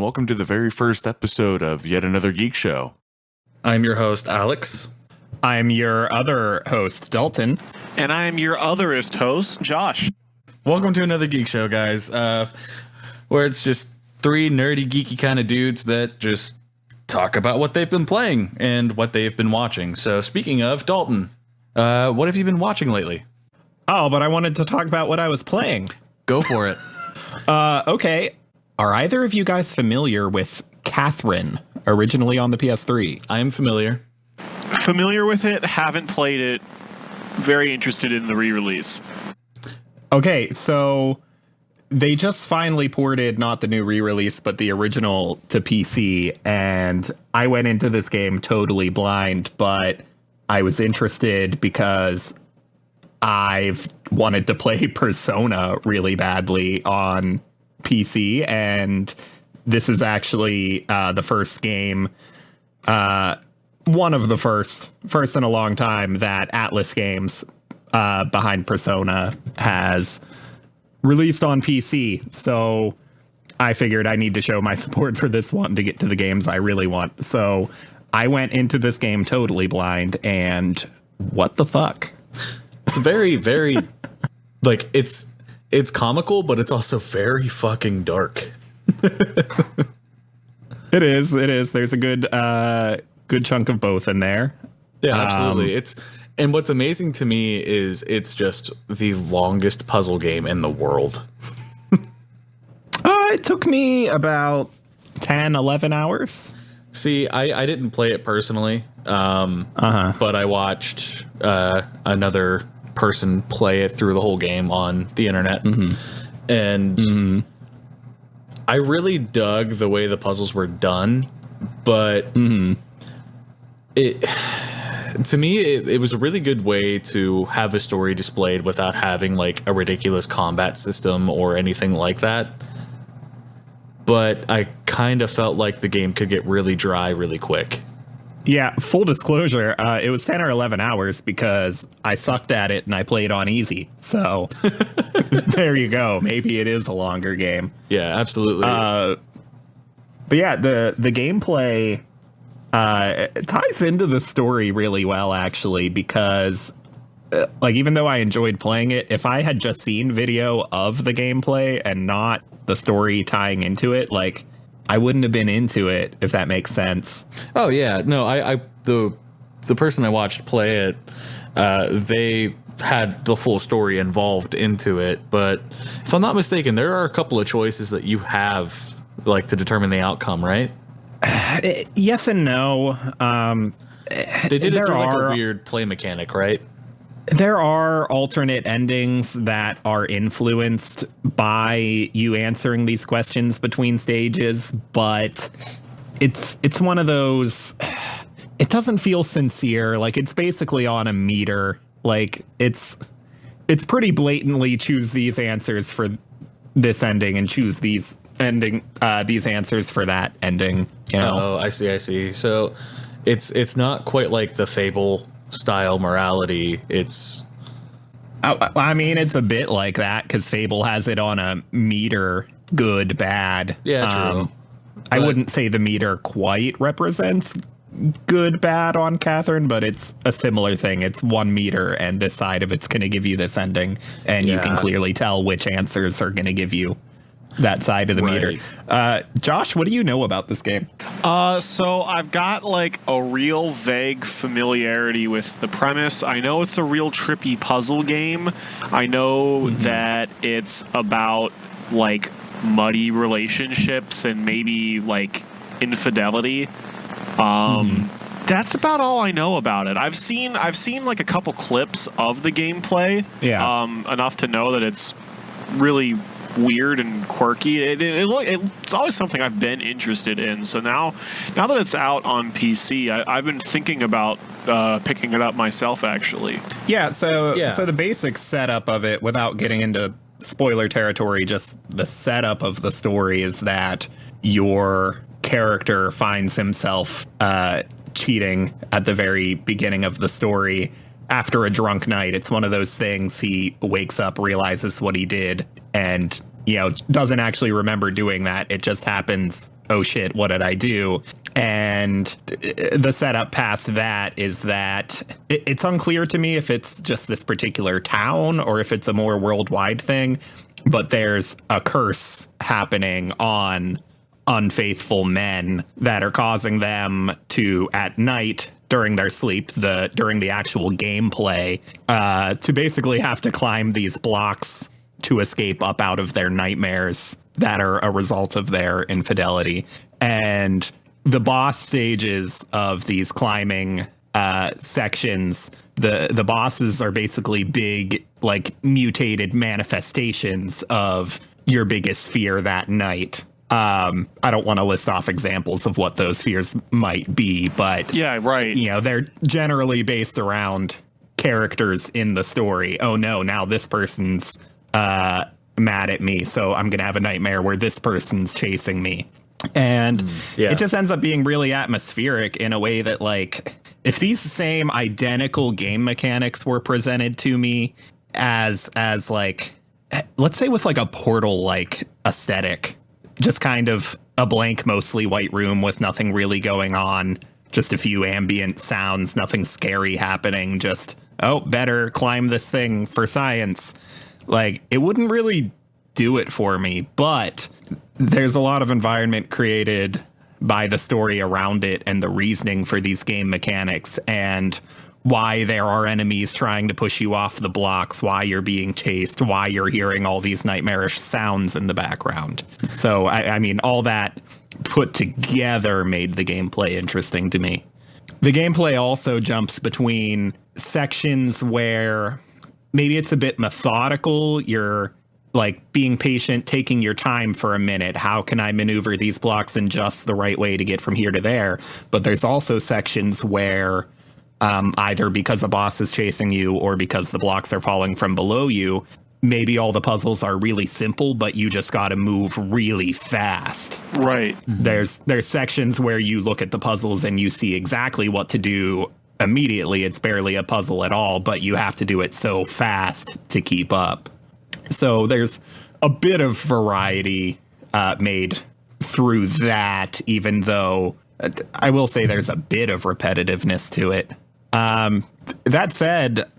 welcome to the very first episode of yet another Geek Show. I'm your host, Alex. I'm your other host, Dalton. And I'm your otherest host, Josh. Welcome to another Geek Show, guys, where it's just three nerdy, geeky kind of dudes that just talk about what they've been playing and what they've been watching. So speaking of, Dalton, what have you been watching lately? Oh, but I wanted to talk about what I was playing. Go for it. Okay. Are either of you guys familiar with Catherine, originally on the PS3? I am familiar. Familiar with it, haven't played it, very interested in the re-release. Okay, so they just finally ported not the new re-release, but the original to PC, and I went into this game totally blind, but I was interested because I've wanted to play Persona really badly on PC, and this is actually the first game, one of the first in a long time that Atlas Games behind Persona has released on PC. So I figured I need to show my support for this one to get to the games I really want. So I went into this game totally blind, and what the fuck? It's very, very, like, it's comical, but it's also very fucking dark. It is. There's a good chunk of both in there. Yeah, absolutely. And what's amazing to me is it's just the longest puzzle game in the world. It took me about 10, 11 hours. See, I didn't play it personally, but I watched another person play it through the whole game on the internet. And I really dug the way the puzzles were done, but to me, it was a really good way to have a story displayed without having like a ridiculous combat system or anything like that. But I kind of felt like the game could get really dry really quick. Yeah, full disclosure, it was 10 or 11 hours because I sucked at it and I played on easy. So there you go. Maybe it is a longer game. Yeah, absolutely. But yeah, the gameplay ties into the story really well, actually, because like even though I enjoyed playing it, if I had just seen video of the gameplay and not the story tying into it, like I wouldn't have been into it, if that makes sense. Oh yeah, no, the person I watched play it, they had the full story involved into it, but if I'm not mistaken, there are a couple of choices that you have like to determine the outcome, right? Yes and no. They did it through like a weird play mechanic, right? There are alternate endings that are influenced by you answering these questions between stages, but it's one of those, it doesn't feel sincere. Like it's basically on a meter. Like it's pretty blatantly choose these answers for this ending and choose these answers for that ending. You know? Oh, I see. So it's not quite like the Fable style morality. I mean, it's a bit like that because Fable has it on a meter, good, bad. Yeah, true. I wouldn't say the meter quite represents good, bad on Catherine, but it's a similar thing. It's 1 meter, and this side of it's going to give you this ending, and you can clearly tell which answers are going to give you that side of the meter. Josh, what do you know about this game? So I've got like a real vague familiarity with the premise. I know it's a real trippy puzzle game. I know that it's about like muddy relationships and maybe like infidelity. That's about all I know about it. I've seen like a couple clips of the gameplay. Yeah. Enough to know that it's really weird and quirky. It's always something I've been interested in. So now that it's out on PC, I've been thinking about picking it up myself, actually. Yeah. So the basic setup of it, without getting into spoiler territory, just the setup of the story is that your character finds himself cheating at the very beginning of the story after a drunk night. It's one of those things. He wakes up, realizes what he did, and doesn't actually remember doing that. It just happens oh shit, what did I do? And the setup past that is that it's unclear to me if it's just this particular town or if it's a more worldwide thing, but there's a curse happening on unfaithful men that are causing them to, at night during their sleep, during the actual gameplay, to basically have to climb these blocks to escape up out of their nightmares that are a result of their infidelity. And the boss stages of these climbing sections, the bosses are basically big, like, mutated manifestations of your biggest fear that night. I don't want to list off examples of what those fears might be, but yeah, right. You know, they're generally based around characters in the story. Oh no, now this person's mad at me, so I'm gonna have a nightmare where this person's chasing me. And it just ends up being really atmospheric in a way that, like, if these same identical game mechanics were presented to me as like, let's say with like a Portal like aesthetic, just kind of a blank, mostly white room with nothing really going on, just a few ambient sounds, nothing scary happening, just, oh, better climb this thing for science. Like, it wouldn't really do it for me, but there's a lot of environment created by the story around it and the reasoning for these game mechanics and why there are enemies trying to push you off the blocks, why you're being chased, why you're hearing all these nightmarish sounds in the background. So, I mean, all that put together made the gameplay interesting to me. The gameplay also jumps between sections where maybe it's a bit methodical. You're like being patient, taking your time for a minute. How can I maneuver these blocks in just the right way to get from here to there? But there's also sections where either because a boss is chasing you or because the blocks are falling from below you, maybe all the puzzles are really simple, but you just got to move really fast. Right. There's sections where you look at the puzzles and you see exactly what to do immediately. It's barely a puzzle at all, but you have to do it so fast to keep up. So there's a bit of variety made through that, even though I will say there's a bit of repetitiveness to it. That said,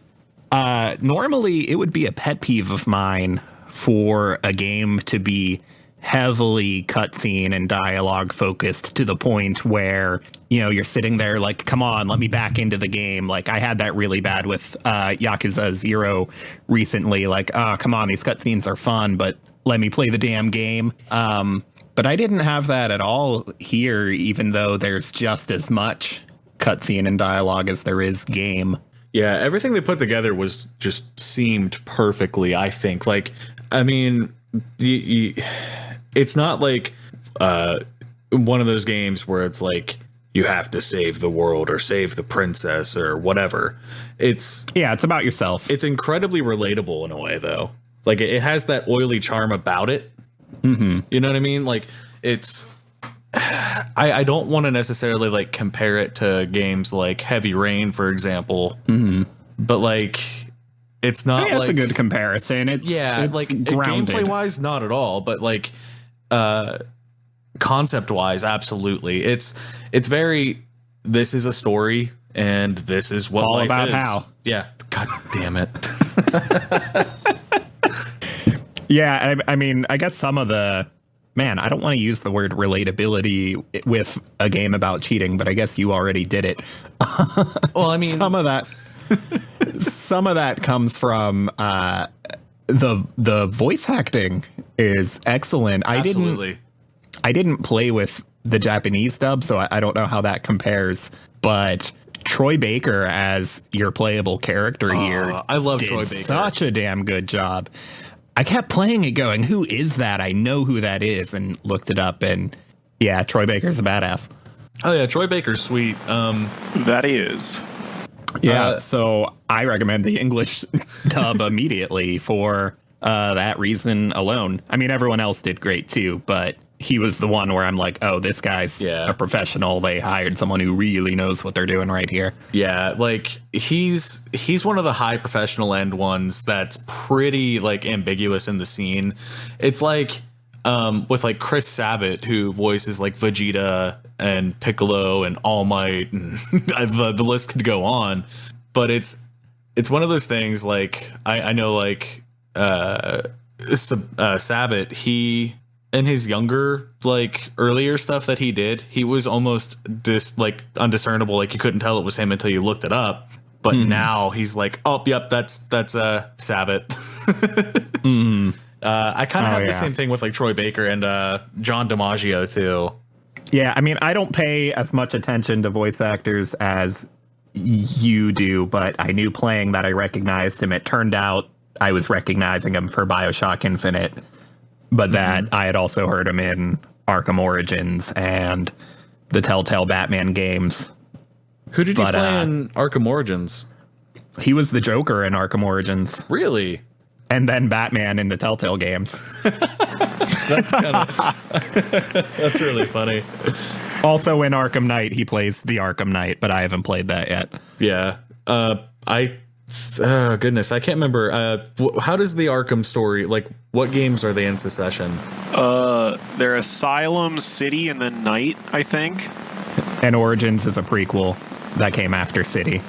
normally it would be a pet peeve of mine for a game to be heavily cutscene and dialogue focused to the point where, you know, you're sitting there like, come on, let me back into the game. Like, I had that really bad with Yakuza 0 recently. Like, come on, these cutscenes are fun, but let me play the damn game. But I didn't have that at all here, even though there's just as much cutscene and dialogue as there is game. Yeah, everything they put together was just seemed perfectly, I think. Like, I mean, it's not like one of those games where it's like you have to save the world or save the princess or whatever. It's about yourself. It's incredibly relatable in a way, though. Like, it has that oily charm about it. Mm-hmm. You know what I mean? Like, it's I don't want to necessarily like compare it to games like Heavy Rain, for example. Mm-hmm. But like, it's not like, that's a good comparison. It's like grounded. Gameplay wise, not at all. But like, concept wise, absolutely. It's very, this is a story and this is what all life about is. how. Yeah. God damn it. Yeah, I mean, I guess some of the... Man, I don't want to use the word relatability with a game about cheating, but I guess you already did it. Well, I mean... some of that comes from the voice acting is excellent. Absolutely. I didn't play with the Japanese dub, so I don't know how that compares, but... Troy Baker as your playable character here. I love did Troy Baker. Such a damn good job. I kept playing it going, who is that? I know who that is, and looked it up, and yeah, Troy Baker's a badass. Oh yeah, Troy Baker's sweet. That is. Yeah, so I recommend the English dub immediately for that reason alone. I mean, everyone else did great too, but he was the one where I'm like, oh, this guy's a professional. They hired someone who really knows what they're doing right here. Yeah, like he's one of the high professional end ones that's pretty like ambiguous in the scene. It's like with like Chris Sabat, who voices like Vegeta and Piccolo and All Might, and the list could go on. But it's one of those things. Like I know like Sabat, he in his younger, like earlier stuff that he did, he was almost like undiscernible. Like you couldn't tell it was him until you looked it up. But now he's like, oh, yep, that's Sabat. I kind of have the same thing with like Troy Baker and John DiMaggio too. Yeah, I mean, I don't pay as much attention to voice actors as you do, but I knew playing that I recognized him. It turned out I was recognizing him for BioShock Infinite, but that I had also heard him in Arkham Origins and the Telltale Batman games. Who did he play in Arkham Origins? He was the Joker in Arkham Origins. Really? And then Batman in the Telltale games. That's really funny. Also in Arkham Knight, he plays the Arkham Knight, but I haven't played that yet. Yeah. Goodness, I can't remember. How does the Arkham story, like, what games are they in succession? They're Asylum, City, and then Night, I think. And Origins is a prequel that came after City.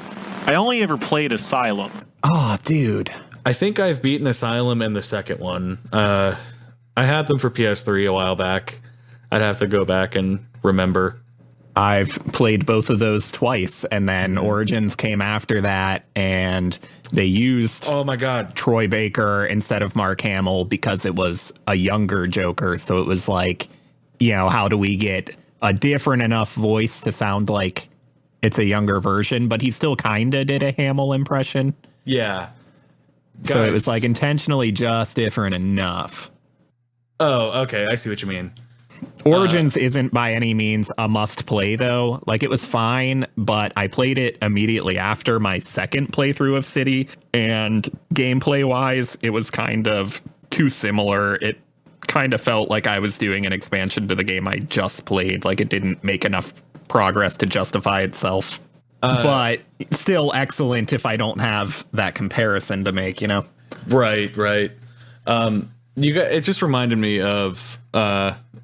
I only ever played Asylum. Oh, dude. I think I've beaten Asylum and the second one. I had them for PS3 a while back. I'd have to go back and remember. I've played both of those twice, and then Origins came after that, and they used Troy Baker instead of Mark Hamill because it was a younger Joker. So it was like, you know, how do we get a different enough voice to sound like it's a younger version, but he still kind of did a Hamill impression. Yeah. So it was like intentionally just different enough. Oh, okay. I see what you mean. Origins isn't by any means a must play, though. Like, it was fine, but I played it immediately after my second playthrough of City, and gameplay wise, it was kind of too similar. It kind of felt like I was doing an expansion to the game I just played. Like, it didn't make enough progress to justify itself. But still excellent if I don't have that comparison to make, you know? Right. It just reminded me of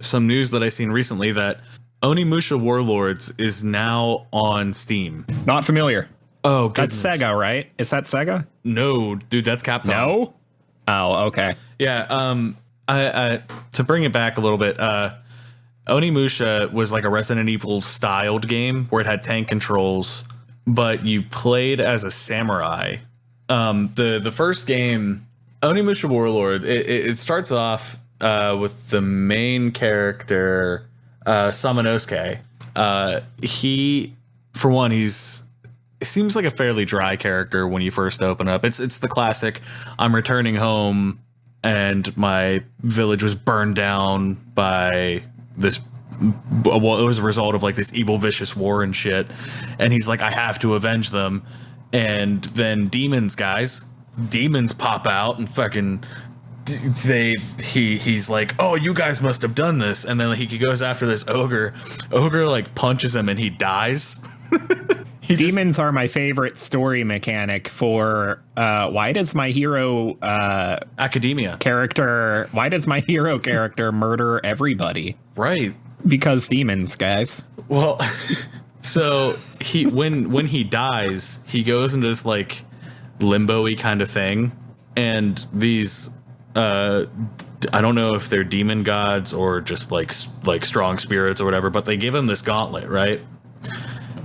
some news that I seen recently that Onimusha Warlords is now on Steam. Not familiar. Oh, goodness. That's Sega, right? Is that Sega? No, dude, that's Capcom. No? Oh, okay. Yeah. I to bring it back a little bit. Onimusha was like a Resident Evil styled game where it had tank controls, but you played as a samurai. The first game, Onimusha Warlord, it starts off with the main character, Samanosuke. He seems like a fairly dry character when you first open up. It's the classic, I'm returning home and my village was burned down by this, well, it was a result of like this evil vicious war and shit, and he's like, I have to avenge them. And then demons pop out and fucking he's like, oh, you guys must have done this. And then he goes after this ogre like punches him and he dies. Demons are my favorite story mechanic for why does my hero Academia character murder everybody? Right. Because demons, guys. Well, so when he dies, he goes into this like limbo-y kind of thing, and these I don't know if they're demon gods or just like strong spirits or whatever, but they give him this gauntlet, right?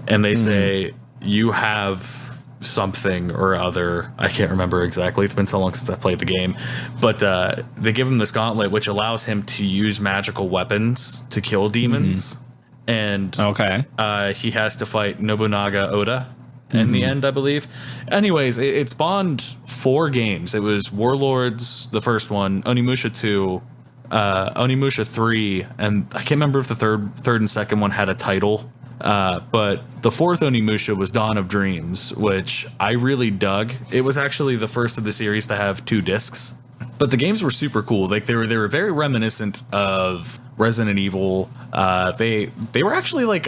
And they say, you have something or other. I can't remember exactly. It's been so long since I played the game. But they give him this gauntlet, which allows him to use magical weapons to kill demons. And he has to fight Nobunaga Oda in the end, I believe. Anyways, it spawned 4 games. It was Warlords, the first one, Onimusha 2, Onimusha 3, and I can't remember if the third and second one had a title. But the fourth Onimusha was Dawn of Dreams, which I really dug. It was actually the first of the series to have 2 discs. But the games were super cool. Like they were very reminiscent of Resident Evil. They were actually like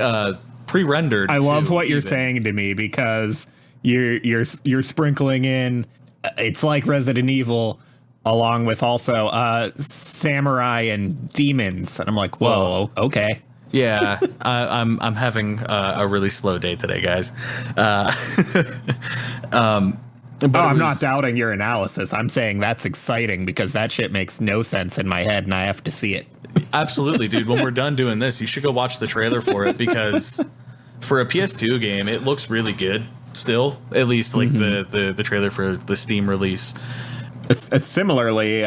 pre-rendered. I love what you're saying to me, because you're sprinkling in, it's like Resident Evil, along with also samurai and demons. And I'm like, whoa, okay. Yeah, I'm having a really slow day today, guys. But I'm not doubting your analysis. I'm saying that's exciting because that shit makes no sense in my head and I have to see it. Absolutely, dude. When we're done doing this, you should go watch the trailer for it because for a PS2 game, it looks really good still, at least like the trailer for the Steam release. Similarly,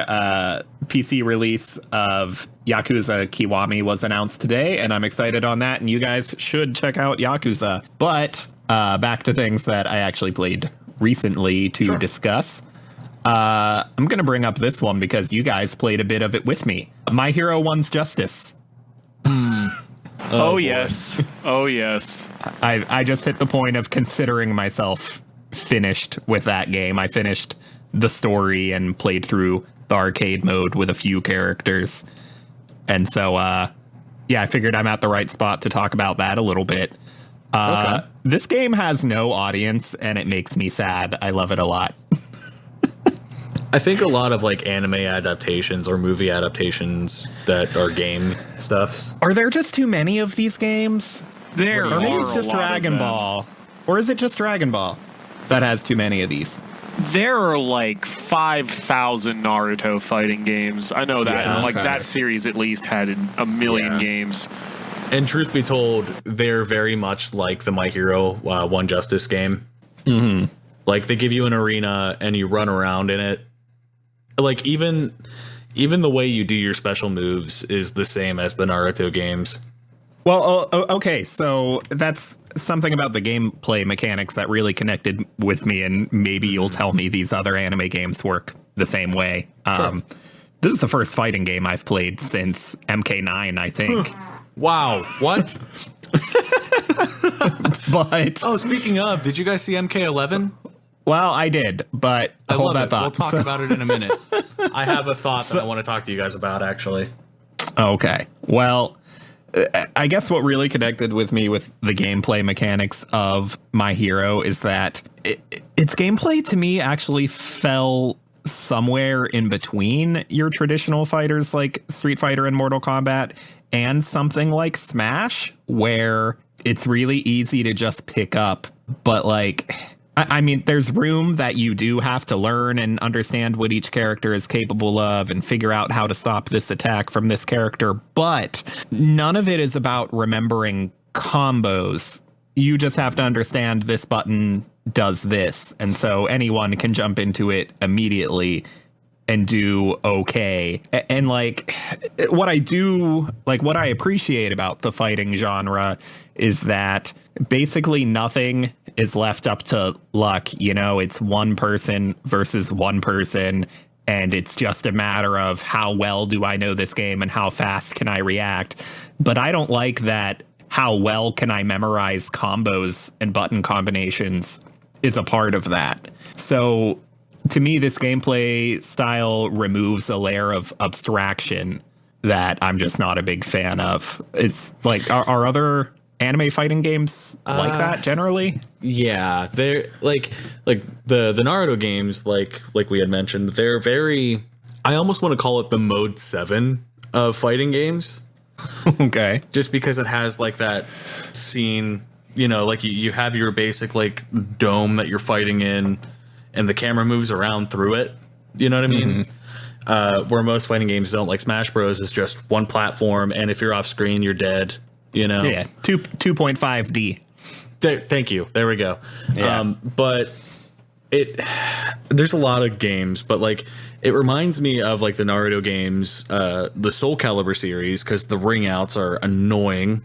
PC release of Yakuza Kiwami was announced today, and I'm excited on that, and you guys should check out Yakuza. But back to things that I actually played recently to discuss. I'm going to bring up this one because you guys played a bit of it with me. My Hero One's Justice. Oh yes. Oh yes. I just hit the point of considering myself finished with that game. I finished the story and played through the arcade mode with a few characters. And so, yeah, I figured I'm at the right spot to talk about that a little bit. Okay. This game has no audience, and it makes me sad. I love it a lot. I think a lot of like anime adaptations or movie adaptations that are game stuffs. Are there just too many of these games? There or maybe are it's just a lot Dragon of them. Ball. Or is it just Dragon Ball that has too many of these? There are like 5,000 Naruto fighting games. I know that. Yeah, like okay. That series at least had a million games. And truth be told, they're very much like the My Hero One Justice game. Mm-hmm. Like they give you an arena and you run around in it. Like even the way you do your special moves is the same as the Naruto games. Well, okay, so that's something about the gameplay mechanics that really connected with me, and maybe you'll tell me these other anime games work the same way. Sure. This is the first fighting game I've played since MK9, I think. Wow, what? But Oh, speaking of, did you guys see MK11? well, I did, but hold that thought. We'll talk about it in a minute. I have a thought that I want to talk to you guys about, actually. Okay. Well, I guess what really connected with me with the gameplay mechanics of My Hero is that its gameplay to me actually fell somewhere in between your traditional fighters like Street Fighter and Mortal Kombat and something like Smash, where it's really easy to just pick up. But like, I mean, there's room that you do have to learn and understand what each character is capable of and figure out how to stop this attack from this character. But none of it is about remembering combos. You just have to understand this button does this. And so anyone can jump into it immediately and do okay. And like what I appreciate about the fighting genre is that basically nothing is left up to luck. You know, it's one person versus one person, and it's just a matter of how well do I know this game and how fast can I react. But I don't like that how well can I memorize combos and button combinations is a part of that. So to me, this gameplay style removes a layer of abstraction that I'm just not a big fan of. It's like, are other anime fighting games like that generally? Yeah, they're like the Naruto games, like we had mentioned, they're very, I almost want to call it the mode 7 of fighting games. Okay. Just because it has like that scene, you know, like you have your basic like dome that you're fighting in, and the camera moves around through it. You know what I mean? Mm-hmm. Where most fighting games don't. Like Smash Bros is just one platform, and if you're off screen, you're dead. You know? Yeah, 2.5D. Thank you. There we go. Yeah. But there's a lot of games, but like it reminds me of like the Naruto games, the Soul Calibur series, because the ring outs are annoying.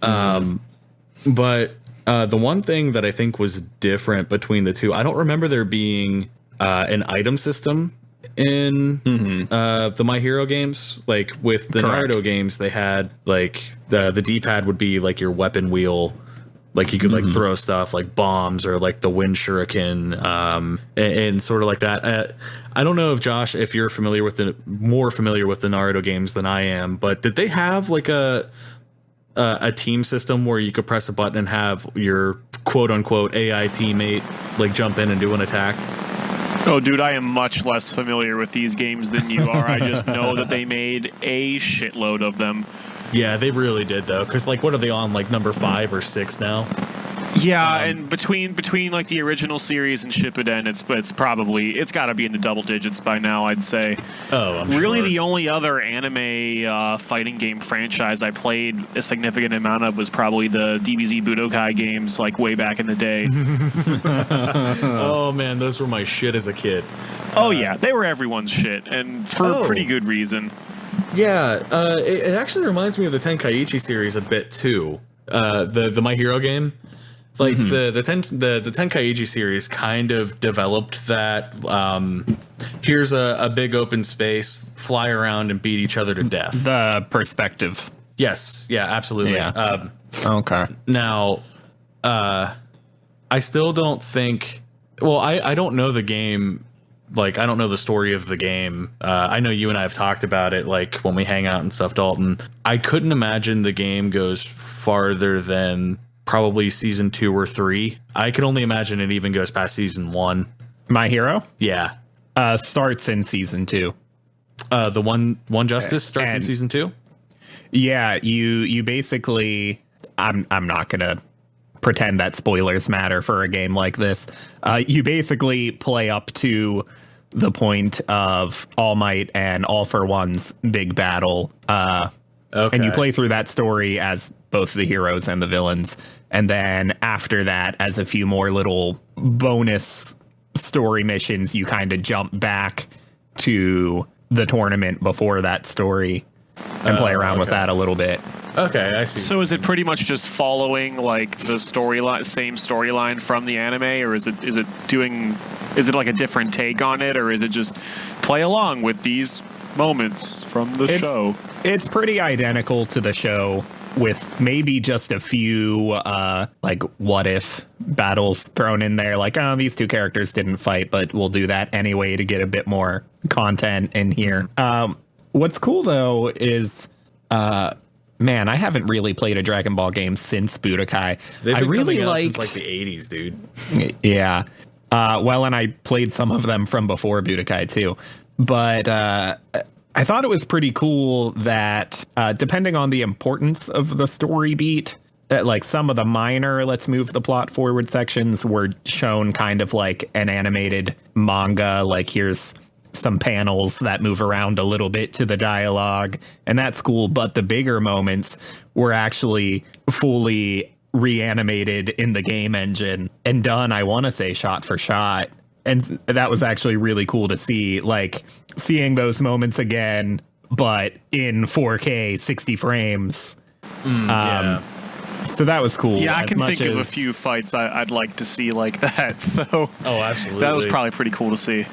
But the one thing that I think was different between the two, I don't remember there being an item system in the My Hero games. Like with the Correct. Naruto games, they had like the D-pad would be like your weapon wheel. Like you could like throw stuff like bombs or like the wind shuriken, and sort of like that. I don't know if Josh, if you're more familiar with the Naruto games than I am, but did they have like a team system where you could press a button and have your quote unquote AI teammate like jump in and do an attack? Oh, dude, I am much less familiar with these games than you are. I just know that they made a shitload of them. Yeah, they really did, though. Because, like, what are they on, like, number 5 or 6 now? Yeah, and between like the original series and Shippuden, it's got to be in the double digits by now, I'd say. Oh, I'm really sure. The only other anime fighting game franchise I played a significant amount of was probably the DBZ Budokai games, like way back in the day. Oh man, those were my shit as a kid. Oh yeah, they were everyone's shit, and for a pretty good reason. Yeah, it actually reminds me of the Tenkaichi series a bit too. The My Hero game. Like the Tenkaichi series kind of developed that. Here's a big open space, fly around and beat each other to death. The perspective. Yes, yeah, absolutely. Yeah. Okay. Now, I still don't think. Well, I don't know the game. Like, I don't know the story of the game. I know you and I have talked about it, like when we hang out and stuff, Dalton. I couldn't imagine the game goes farther than probably season 2 or 3. I can only imagine it even goes past season 1. My Hero? Yeah. Starts in season 2. The One Justice starts in season 2? Yeah, you basically I'm not gonna pretend that spoilers matter for a game like this. You basically play up to the point of All Might and All for One's big battle. And you play through that story as both the heroes and the villains. And then after that, as a few more little bonus story missions, you kind of jump back to the tournament before that story and play around with that a little bit. Okay, I see. So is it pretty much just following like the same storyline from the anime, or is it like a different take on it, or is it just play along with these moments from the show? It's pretty identical to the show, with maybe just a few like what if battles thrown in there, like, oh, these two characters didn't fight, but we'll do that anyway to get a bit more content in here. What's cool though is man, I haven't really played a Dragon Ball game since Budokai. They've been I really coming out liked since like the 80s, dude. Yeah. Well, and I played some of them from before Budokai too. But I thought it was pretty cool that depending on the importance of the story beat, that like some of the minor let's move the plot forward sections were shown kind of like an animated manga, like here's some panels that move around a little bit to the dialogue, and that's cool. But the bigger moments were actually fully reanimated in the game engine and done, I want to say, shot for shot. And that was actually really cool to see, like seeing those moments again, but in 4K 60 frames. Yeah. So that was cool. Yeah, I can think of a few fights I'd like to see like that. So absolutely. That was probably pretty cool to see.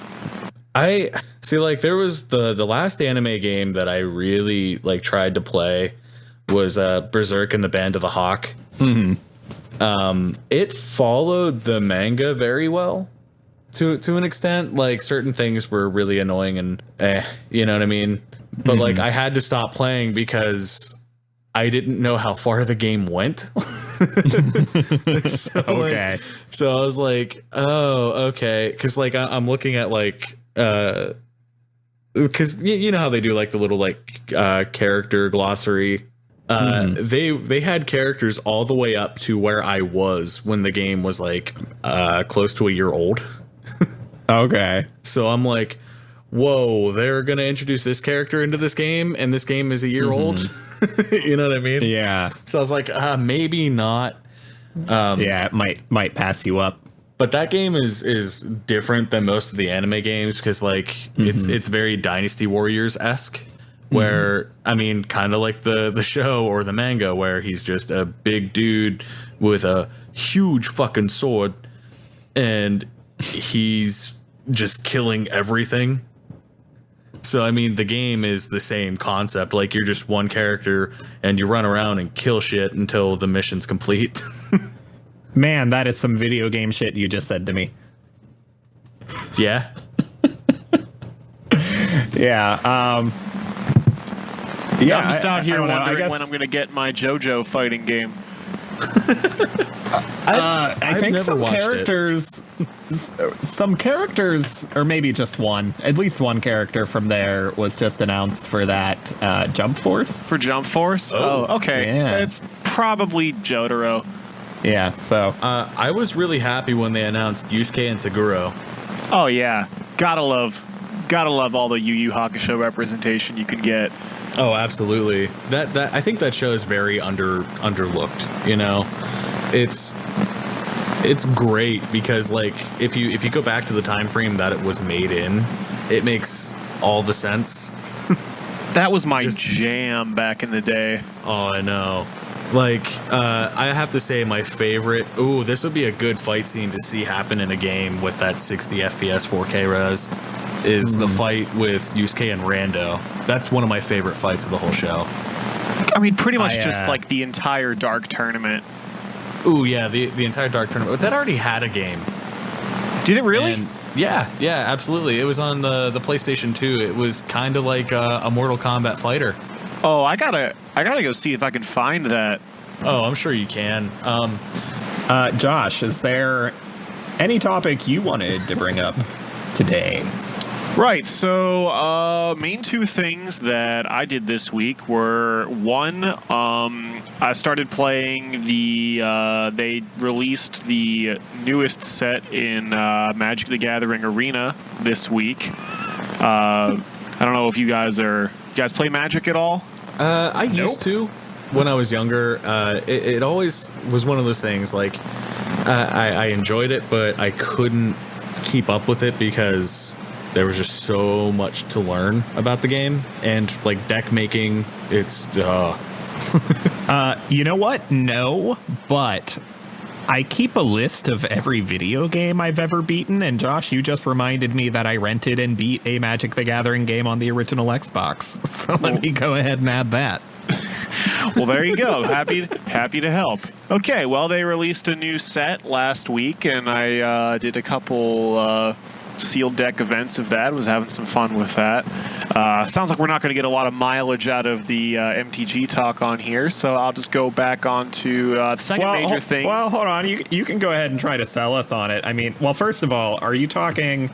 I see, like, there was the last anime game that I really like tried to play was Berserk and the Band of the Hawk. It followed the manga very well to an extent. Like, certain things were really annoying and you know what I mean? But like, I had to stop playing because I didn't know how far the game went. So, Okay. So I was like, oh, okay. Because like I'm looking at like because you know how they do like the little like character glossary. They had characters all the way up to where I was when the game was like close to a year old. Okay. So I'm like, whoa, they're gonna introduce this character into this game, and this game is a year old. You know what I mean? Yeah. So I was like, maybe not. Yeah, it might pass you up. But that game is different than most of the anime games because like it's very Dynasty Warriors-esque, where I mean, kind of like the show or the manga, where he's just a big dude with a huge fucking sword and he's just killing everything. So I mean, the game is the same concept. Like, you're just one character and you run around and kill shit until the mission's complete. Man, that is some video game shit you just said to me. Yeah. Yeah. I'm just out here wondering when I'm going to get my JoJo fighting game. I think never some watched characters some characters, or maybe just one, at least one character from there was just announced for that Jump Force. For Jump Force? Oh, okay. Yeah. It's probably Jotaro. Yeah, so. I was really happy when they announced Yusuke and Taguro. Oh, yeah. Gotta love all the Yu Yu Hakusho representation you can get. Oh, absolutely. That I think that show is very underlooked. You know, it's great because, like, if you go back to the time frame that it was made in, it makes all the sense. That was my jam back in the day. Oh, I know. Like, I have to say my favorite. Ooh, this would be a good fight scene to see happen in a game with that 60 FPS 4K res. Is the fight with Yusuke and Rando. That's one of my favorite fights of the whole show. I mean, pretty much just like the entire Dark Tournament. Ooh, yeah, the entire Dark Tournament. But that already had a game. Did it really? And yeah, absolutely. It was on the PlayStation 2. It was kind of like a Mortal Kombat fighter. Oh, I gotta go see if I can find that. Oh, I'm sure you can. Josh, is there any topic you wanted to bring up today? Right, so main two things that I did this week were, one, I started playing they released the newest set in Magic the Gathering Arena this week. I don't know if you guys play Magic at all? I used to when I was younger. It always was one of those things, like, I enjoyed it, but I couldn't keep up with it because there was just so much to learn about the game, and like deck making, it's you know what? No, but I keep a list of every video game I've ever beaten, and Josh, you just reminded me that I rented and beat a Magic the Gathering game on the original Xbox. So let me go ahead and add that. Well, there you go. Happy to help. Okay, well, they released a new set last week, and I did a couple sealed deck events of that. Was having some fun with that. Sounds like we're not going to get a lot of mileage out of the MTG talk on here, so I'll just go back on to the second major thing. Well, hold on. You can go ahead and try to sell us on it. I mean, well, first of all, are you talking,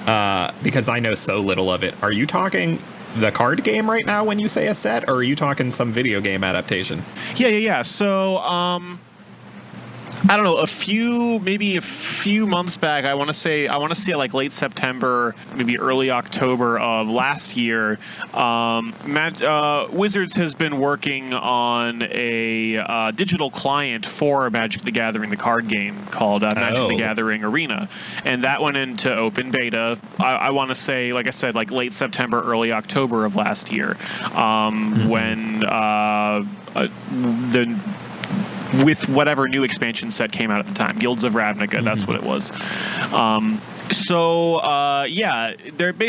because I know so little of it, are you talking the card game right now when you say a set, or are you talking some video game adaptation? Yeah. So, I don't know, maybe a few months back, I want to say like late September, maybe early October of last year, Wizards has been working on a digital client for Magic the Gathering, the card game, called Magic the Gathering Arena. And that went into open beta, I want to say, like I said, like late September, early October of last year, when with whatever new expansion set came out at the time, Guilds of Ravnica, that's what it was.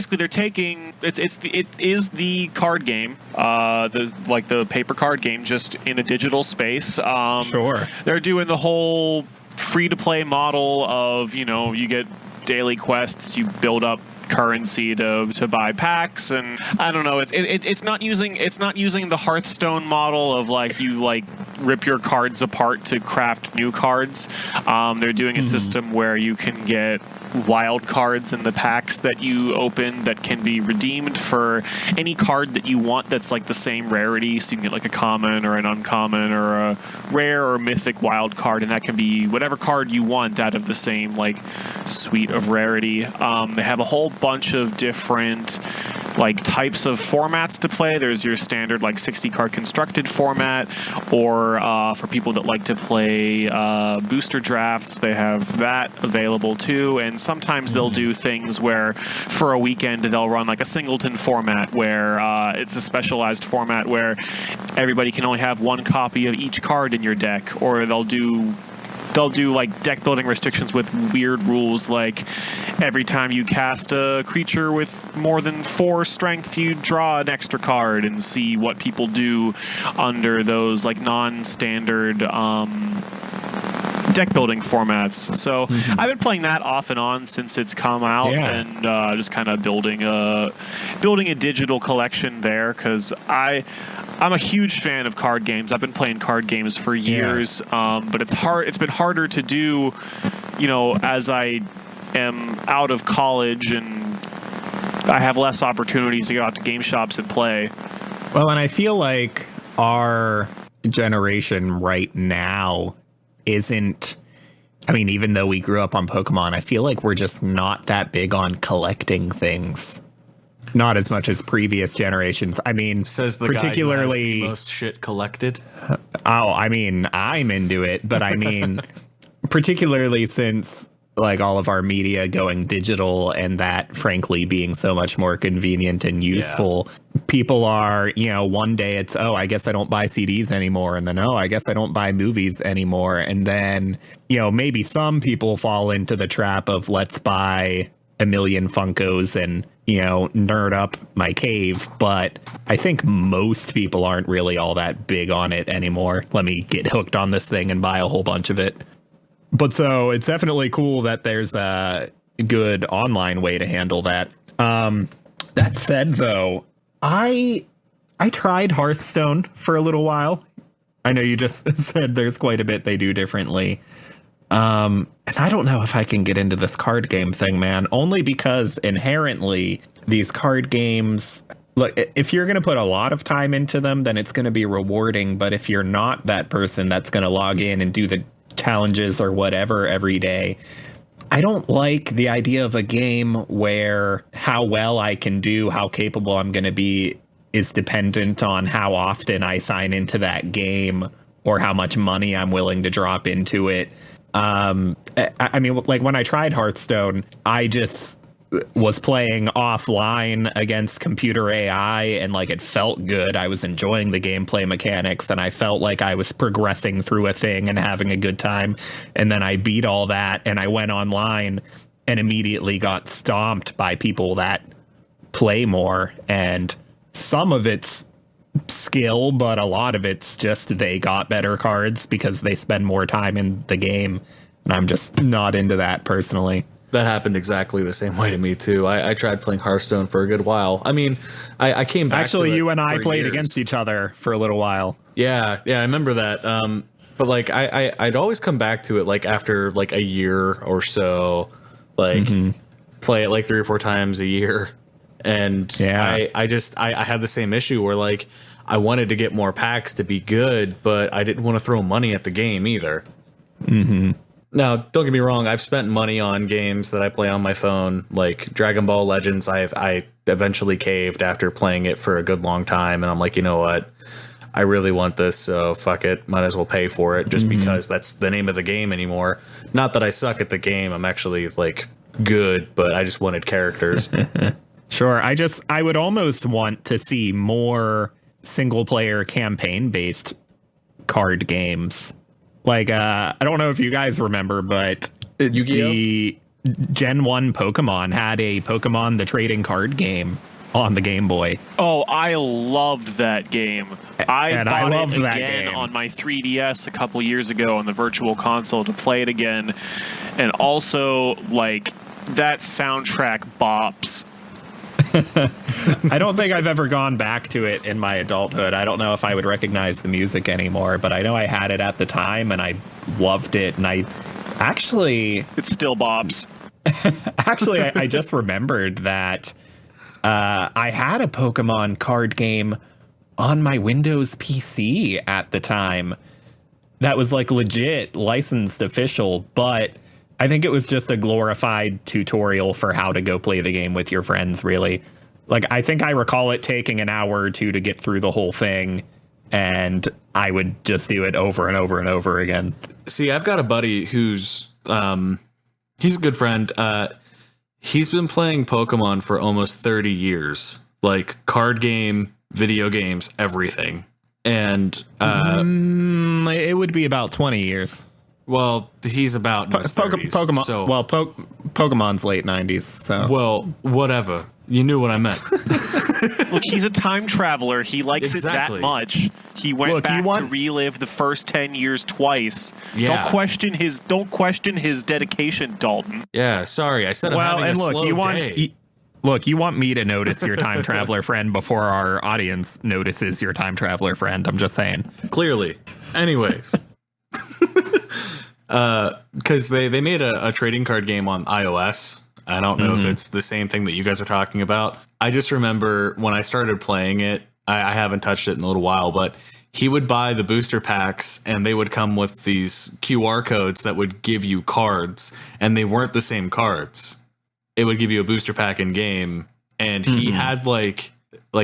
They're taking it is the card game, the paper card game, just in a digital space. Sure. They're doing the whole free to play model of, you get daily quests, you build up currency to buy packs, and I don't know, it's not using the Hearthstone model of you rip your cards apart to craft new cards. They're doing a system where you can get wild cards in the packs that you open that can be redeemed for any card that you want that's like the same rarity, so you can get like a common or an uncommon or a rare or mythic wild card, and that can be whatever card you want out of the same suite of rarity. They have a whole bunch of different types of formats to play. There's your standard 60 card constructed format, or for people that like to play booster drafts, they have that available too. And sometimes they'll do things where for a weekend they'll run a singleton format where it's a specialized format where everybody can only have one copy of each card in your deck, or they'll do deck building restrictions with weird rules, like every time you cast a creature with more than 4 strength, you draw an extra card, and see what people do under those non-standard deck building formats. So I've been playing that off and on since it's come out, and just kind of building a digital collection there, because I'm a huge fan of card games. I've been playing card games for years, but it's been harder to do, as I am out of college and I have less opportunities to go out to game shops and play. Well, and I feel like our generation right now isn't, I mean, even though we grew up on Pokemon, I feel like we're just not that big on collecting things. Not as much as previous generations. I mean, says the particularly guy who has the most shit collected. Oh, I mean, I'm into it, but I mean, particularly since like all of our media going digital and that frankly being so much more convenient and useful, people are, you know, one day it's, oh, I guess I don't buy CDs anymore. And then, oh, I guess I don't buy movies anymore. And then, you know, maybe some people fall into the trap of let's buy a million Funkos and, you know, nerd up my cave. But I think most people aren't really all that big on it anymore. Let me get hooked on this thing and buy a whole bunch of it. But so it's definitely cool that there's a good online way to handle that. That said, though, I tried Hearthstone for a little while. I know you just said there's quite a bit they do differently. And I don't know if I can get into this card game thing, man, only because inherently these card games, look, if you're going to put a lot of time into them, then it's going to be rewarding. But if you're not that person that's going to log in and do the challenges or whatever every day, I don't like the idea of a game where how well I can do, how capable I'm going to be is dependent on how often I sign into that game or how much money I'm willing to drop into it. I mean, like when I tried Hearthstone, I just was playing offline against computer AI and like it felt good. I was enjoying the gameplay mechanics and I felt like I was progressing through a thing and having a good time. And then I beat all that and I went online and immediately got stomped by people that play more. And some of it's skill, but a lot of it's just they got better cards because they spend more time in the game. And I'm just not into that personally. That happened exactly the same way to me too. I tried playing Hearthstone for a good while. I mean, I came back. Actually, to it you and I played years. against each other for a little while. Yeah, I remember that. But like I'd always come back to it like after like a year or so, like play it like 3 or 4 times a year. And I had the same issue where like I wanted to get more packs to be good, but I didn't want to throw money at the game either. Now, don't get me wrong. I've spent money on games that I play on my phone, like Dragon Ball Legends. I eventually caved after playing it for a good long time, and I'm like, you know what? I really want this, so fuck it. Might as well pay for it, just because that's the name of the game anymore. Not that I suck at the game. I'm actually like good, but I just wanted characters. Sure. I would almost want to see more single player campaign based card games. Like, I don't know if you guys remember, but Yu-Gi-Oh? the Gen 1 Pokemon had a Pokemon the Trading Card game on the Game Boy. Oh, I loved that game. I bought it again on my 3DS a couple years ago on the Virtual Console to play it again. And also, like, that soundtrack bops. I don't think I've ever gone back to it in my adulthood. I don't know if I would recognize the music anymore, but I know I had it at the time and I loved it. And I actually... It still bops. Actually, I just remembered that I had a Pokemon card game on my Windows PC at the time that was like legit licensed official, but I think it was just a glorified tutorial for how to go play the game with your friends, really. Like, I think I recall it taking an hour or two to get through the whole thing, and I would just do it over and over and over again. See, I've got a buddy who's, he's a good friend. He's been playing Pokemon for almost 30 years. Like, card game, video games, everything. And it would be about 20 years. Well, he's about in his 30s, Pokemon. so, Well, Pokemon's late 90s. So well, whatever. You knew what I meant. Look, he's a time traveler. He likes Exactly. it that much. He went back to relive the first 10 years twice. Yeah. Don't question his dedication, Dalton. Yeah, sorry. I said I'm having a slow day. You want me to notice your time traveler friend before our audience notices your time traveler friend. I'm just saying. Clearly. Anyways. Because they made a trading card game on iOS. I don't know if it's the same thing that you guys are talking about. I just remember when I started playing it, I haven't touched it in a little while, but he would buy the booster packs and they would come with these QR codes that would give you cards, and they weren't the same cards. It would give you a booster pack in game, and he had like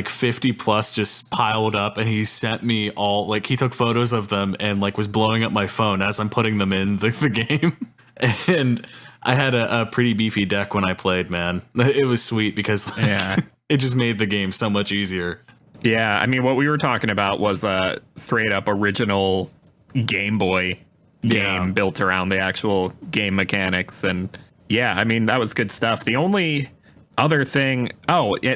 50 plus just piled up, and he sent me all, like, he took photos of them and like was blowing up my phone as I'm putting them in the game. And I had a pretty beefy deck when I played, man. It was sweet because it just made the game so much easier. Yeah, I mean, what we were talking about was a straight up original Game Boy game built around the actual game mechanics. And yeah, I mean, that was good stuff. The only other thing,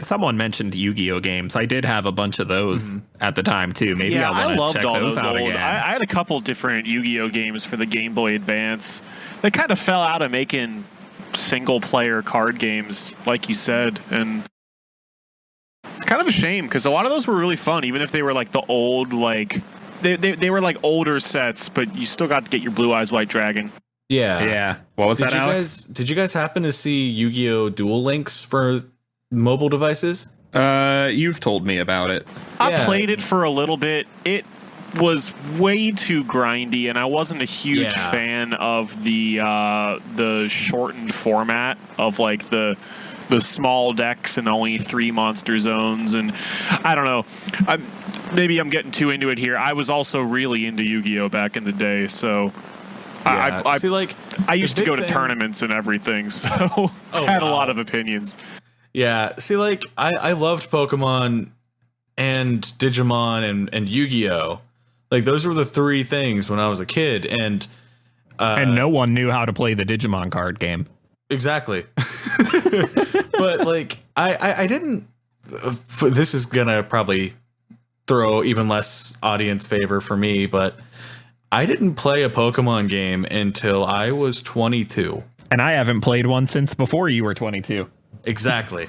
someone mentioned Yu-Gi-Oh games. I did have a bunch of those at the time too. Maybe I want to check those out again. I had a couple different Yu-Gi-Oh games for the Game Boy Advance. They kind of fell out of making single player card games, like you said, and it's kind of a shame because a lot of those were really fun, even if they were like the old, like they were like older sets, but you still got to get your Blue Eyes White Dragon. Yeah. What was that, Alex? Did you guys happen to see Yu-Gi-Oh! Duel Links for mobile devices? You've told me about it. I played it for a little bit. It was way too grindy, and I wasn't a huge fan of the shortened format of like the small decks and only 3 monster zones. And I don't know. Maybe I'm getting too into it here. I was also really into Yu-Gi-Oh! Back in the day, so I used to go to tournaments and everything, so I had a lot of opinions. Yeah, see, like, I loved Pokemon and Digimon and Yu-Gi-Oh! Like, those were the 3 things when I was a kid, and no one knew how to play the Digimon card game. Exactly. But, like, I didn't... This is gonna probably throw even less audience favor for me, but I didn't play a Pokemon game until I was 22. And I haven't played one since before you were 22. Exactly.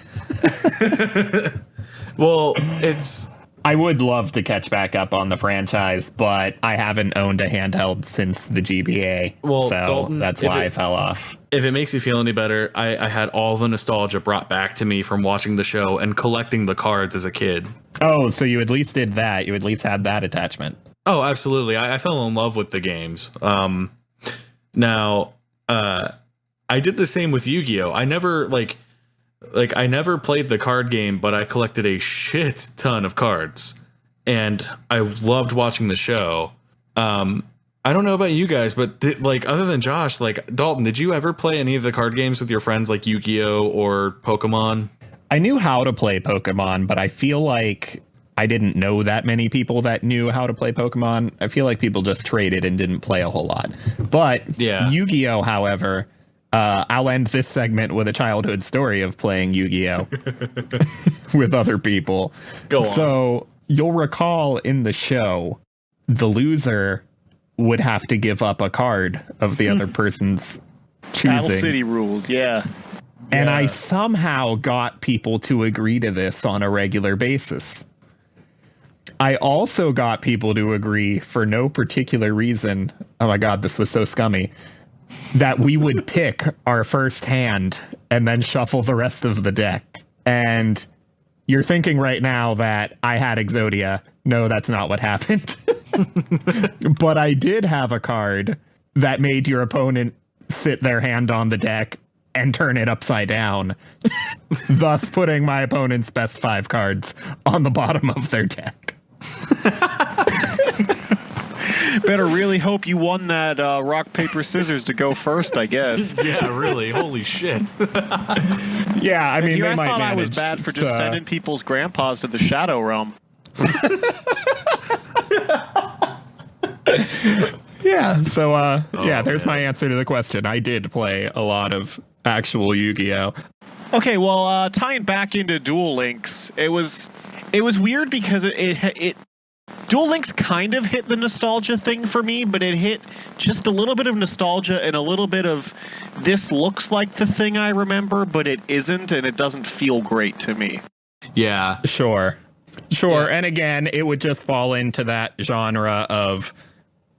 Well, I would love to catch back up on the franchise, but I haven't owned a handheld since the GBA. Well, so Dalton, that's why I fell off. If it makes you feel any better, I had all the nostalgia brought back to me from watching the show and collecting the cards as a kid. Oh, so you at least did that. You at least had that attachment. Oh, absolutely. I fell in love with the games. Now, I did the same with Yu-Gi-Oh! I never I never played the card game, but I collected a shit ton of cards, and I loved watching the show. I don't know about you guys, but other than Josh, like Dalton, did you ever play any of the card games with your friends, like Yu-Gi-Oh! Or Pokemon? I knew how to play Pokemon, but I feel like I didn't know that many people that knew how to play Pokemon. I feel like people just traded and didn't play a whole lot. But Yu-Gi-Oh! However, I'll end this segment with a childhood story of playing Yu-Gi-Oh! With other people. Go on. So you'll recall in the show, the loser would have to give up a card of the other person's choosing. Battle City rules, yeah. And I somehow got people to agree to this on a regular basis. I also got people to agree for no particular reason. Oh my God, this was so scummy. That we would pick our first hand and then shuffle the rest of the deck. And you're thinking right now that I had Exodia. No, that's not what happened. But I did have a card that made your opponent sit their hand on the deck and turn it upside down, thus putting my opponent's best 5 cards on the bottom of their deck. Better really hope you won that rock, paper, scissors to go first, I guess. Yeah, really. Holy shit. Yeah, I mean, I thought I was bad for just sending people's grandpas to the Shadow Realm. Yeah, so there's my answer to the question. I did play a lot of actual Yu-Gi-Oh! Okay, well, tying back into Duel Links, it was weird because it Duel Links kind of hit the nostalgia thing for me, but it hit just a little bit of nostalgia and a little bit of this looks like the thing I remember, but it isn't, and it doesn't feel great to me. Yeah. Sure. Yeah. And again, it would just fall into that genre of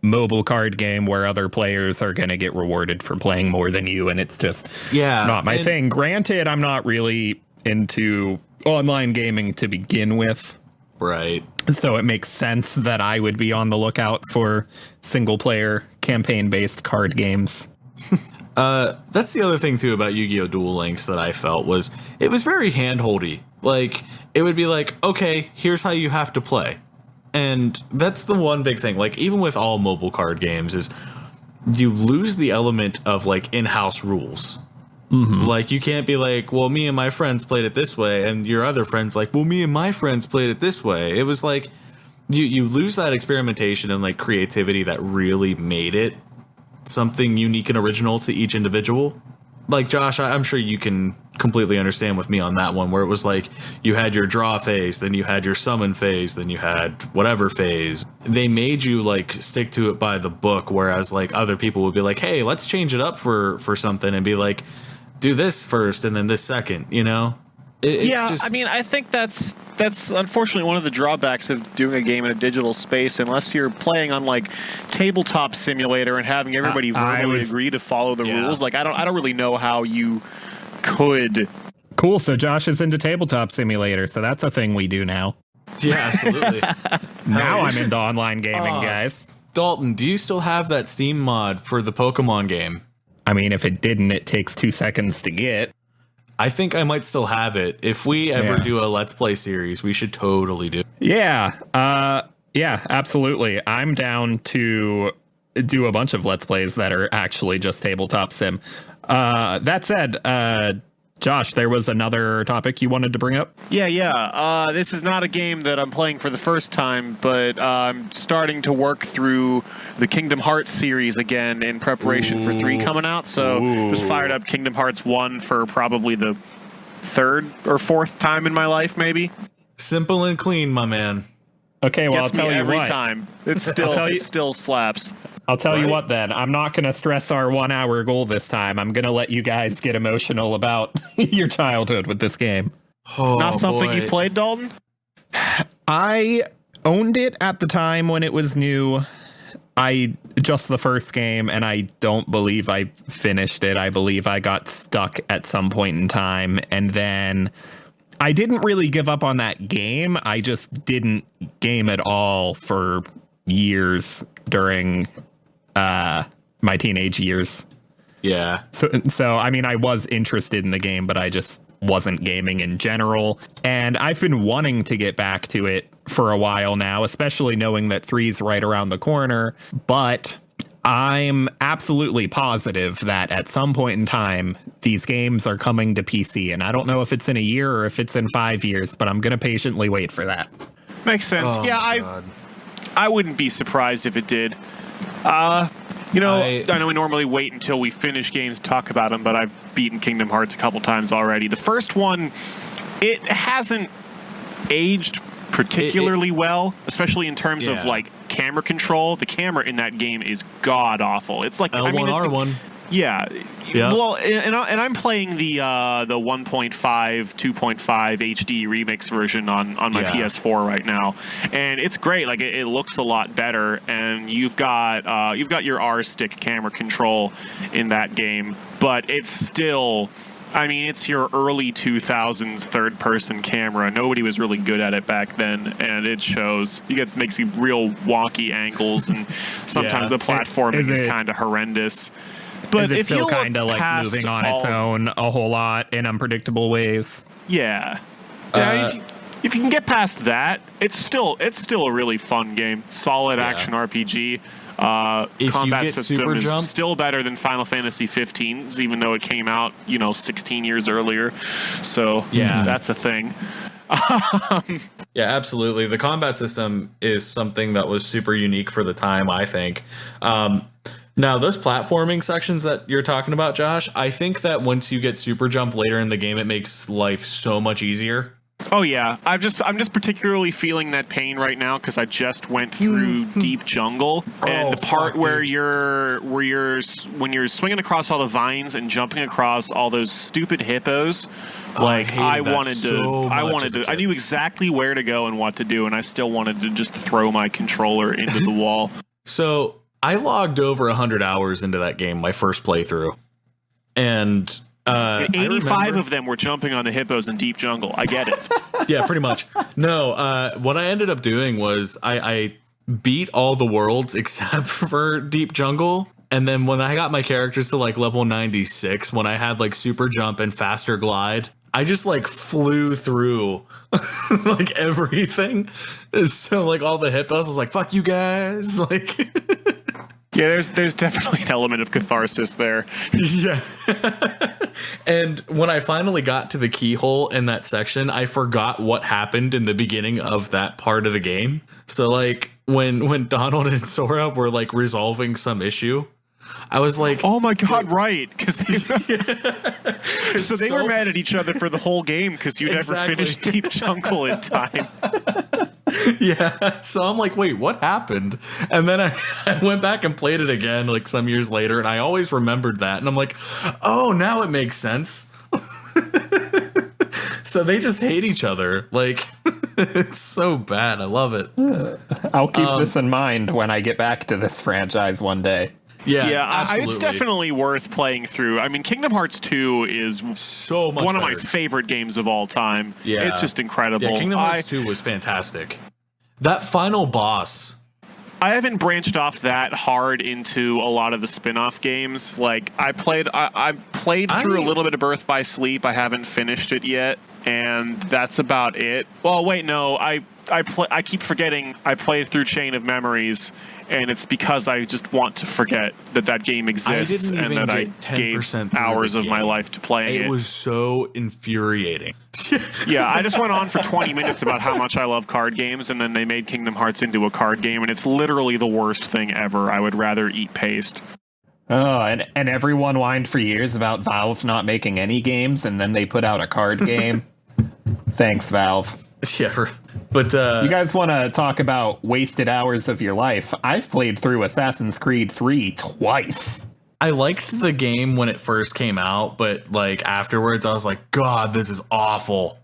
mobile card game where other players are going to get rewarded for playing more than you, and it's just not my thing. Granted, I'm not really into online gaming to begin with. Right. So it makes sense that I would be on the lookout for single-player, campaign-based card games. That's the other thing, too, about Yu-Gi-Oh! Duel Links that I felt was it was very hand-holdy. Like, it would be like, okay, here's how you have to play. And that's the one big thing. Like, even with all mobile card games is you lose the element of, like, in-house rules. Mm-hmm. Like, you can't be like, well, me and my friends played it this way, and your other friends like, well, me and my friends played it this way. It was like, you lose that experimentation and, like, creativity that really made it something unique and original to each individual. Like, Josh, I'm sure you can completely understand with me on that one, where it was like, you had your draw phase, then you had your summon phase, then you had whatever phase. They made you, like, stick to it by the book, whereas, like, other people would be like, hey, let's change it up for something, and be like, do this first and then this second, you know? I mean, I think that's unfortunately one of the drawbacks of doing a game in a digital space, unless you're playing on like Tabletop Simulator and having everybody verbally agree to follow the rules. Like, I don't really know how you could. Cool. So Josh is into Tabletop Simulator, so that's a thing we do now. Yeah, absolutely. Now I'm into online gaming, guys. Dalton, do you still have that Steam mod for the Pokemon game? I mean, if it didn't, it takes 2 seconds to get. I think I might still have it. If we ever do a Let's Play series, we should totally do it. Yeah. Yeah, absolutely. I'm down to do a bunch of Let's Plays that are actually just tabletop sim. That said, Josh, there was another topic you wanted to bring up? Yeah. This is not a game that I'm playing for the first time, but I'm starting to work through the Kingdom Hearts series again in preparation for 3 coming out. So just fired up Kingdom Hearts 1 for probably the 3rd or 4th time in my life, maybe. Simple and clean, my man. Okay, well, I'll tell you every what. time. It still slaps. I'll tell you what, then. I'm not going to stress our 1 hour goal this time. I'm going to let you guys get emotional about your childhood with this game. Oh, not something you played, Dalton? I owned it at the time when it was new. Just the first game, and I don't believe I finished it. I believe I got stuck at some point in time, and then I didn't really give up on that game. I just didn't game at all for years during my teenage years. Yeah. So I mean, I was interested in the game, but I just wasn't gaming in general. And I've been wanting to get back to it for a while now, especially knowing that 3's right around the corner. But I'm absolutely positive that at some point in time, these games are coming to PC. And I don't know if it's in a year or if it's in 5 years, but I'm going to patiently wait for that. Makes sense. I wouldn't be surprised if it did. I know we normally wait until we finish games to talk about them, but I've beaten Kingdom Hearts a couple times already. The first one, it hasn't aged particularly well, especially in terms of like camera control. The camera in that game is god awful. It's like L1R1. Yeah. Well, and I'm playing the 1.5, 2.5 HD remix version on my PS4 right now, and it's great. Like it looks a lot better, and you've got your R stick camera control in that game, but it's still. I mean, it's your early 2000s third-person camera. Nobody was really good at it back then, and it shows. Makes you real wonky angles, and sometimes the platforming is kind of horrendous. But is it still kind of like moving on its own a whole lot in unpredictable ways? Yeah. If you can get past that, it's still a really fun game. Solid action RPG. Combat system is still better than Final Fantasy 15's, even though it came out, 16 years earlier. So that's a thing. Yeah, absolutely. The combat system is something that was super unique for the time, I think. Now, those platforming sections that you're talking about, Josh, I think that once you get super jump later in the game, it makes life so much easier. Oh yeah, I'm just particularly feeling that pain right now because I just went through Deep Jungle, and the part where when you're swinging across all the vines and jumping across all those stupid hippos. I knew exactly where to go and what to do, and I still wanted to just throw my controller into the wall. So I logged over 100 hours into that game, my first playthrough. And 85 of them were jumping on the hippos in Deep Jungle. I get it. Yeah, pretty much. No, what I ended up doing was I beat all the worlds except for Deep Jungle. And then when I got my characters to like level 96, when I had like super jump and faster glide, I just like flew through like everything. So like all the hippos, I was like, fuck you guys. Like, yeah, there's definitely an element of catharsis there. yeah. And when I finally got to the keyhole in that section, I forgot what happened in the beginning of that part of the game. So like when Donald and Sora were like resolving some issue, I was like, oh my God, right. Because they were mad at each other for the whole game because you never finished Deep Jungle in time. Yeah. So I'm like, wait, what happened? And then I went back and played it again like some years later. And I always remembered that. And I'm like, oh, now it makes sense. So they just hate each other. Like, it's so bad. I love it. I'll keep this in mind when I get back to this franchise one day. Yeah, it's definitely worth playing through. I mean, Kingdom Hearts 2 is so much one better. of my favorite games of all time. Yeah. It's just incredible. Yeah, Kingdom Hearts 2 was fantastic. That final boss. I haven't branched off that hard into a lot of the spin-off games. Like, I played through a little bit of Birth by Sleep. I haven't finished it yet, and that's about it. Well, wait, no, I keep forgetting I played through Chain of Memories, and it's because I just want to forget that game exists and that I gave hours of my life to playing it. It was so infuriating. Yeah, I just went on for 20 minutes about how much I love card games, and then they made Kingdom Hearts into a card game, and it's literally the worst thing ever. I would rather eat paste. Oh, and everyone whined for years about Valve not making any games, and then they put out a card game. Thanks, Valve. Yeah, but you guys want to talk about wasted hours of your life? I've played through Assassin's Creed 3 twice. I liked the game when it first came out, but like afterwards I was like, God, this is awful.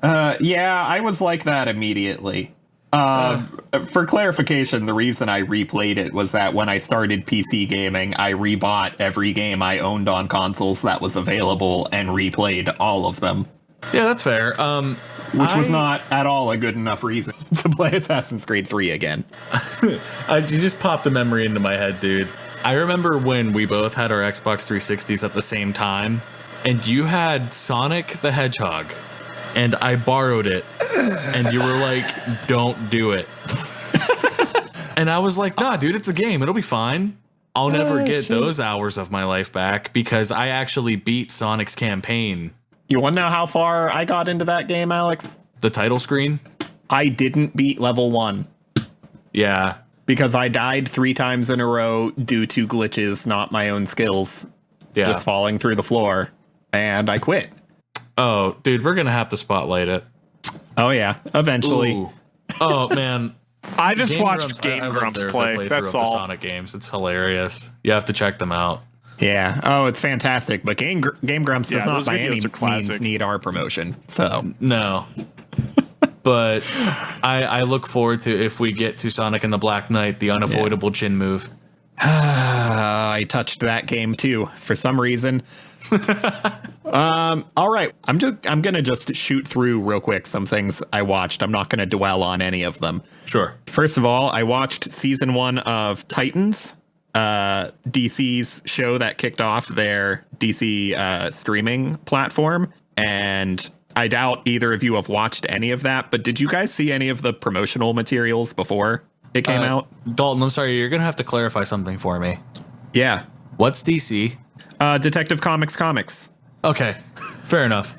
Yeah, I was like that immediately. For clarification, the reason I replayed it was that when I started PC gaming, I rebought every game I owned on consoles that was available and replayed all of them. Yeah, that's fair. Which was not at all a good enough reason to play Assassin's Creed 3 again. You just popped the memory into my head, dude. I remember when we both had our Xbox 360s at the same time, and you had Sonic the Hedgehog, and I borrowed it, and you were like, don't do it. And I was like, nah, dude, it's a game. It'll be fine. I'll never get those hours of my life back because I actually beat Sonic's campaign. You want to know how far I got into that game, Alex? The title screen? I didn't beat level 1. Yeah. Because I died 3 times in a row due to glitches, not my own skills. Yeah. Just falling through the floor. And I quit. Oh, dude, we're going to have to spotlight it. Oh, yeah. Eventually. Ooh. Oh, man. I just watched Game Grumps play. That's all. The Sonic games. It's hilarious. You have to check them out. Yeah. Oh, it's fantastic. But Game Grumps does not by any means need our promotion. So no. But I look forward to if we get to Sonic and the Black Knight, the unavoidable chin move. I touched that game too for some reason. All right. I'm gonna just shoot through real quick some things I watched. I'm not gonna dwell on any of them. Sure. First of all, I watched season 1 of Titans. DC's show that kicked off their DC streaming platform, and I doubt either of you have watched any of that, but did you guys see any of the promotional materials before it came out? Dalton, I'm sorry, you're gonna have to clarify something for me. Yeah. What's DC? Detective Comics. Okay, fair enough.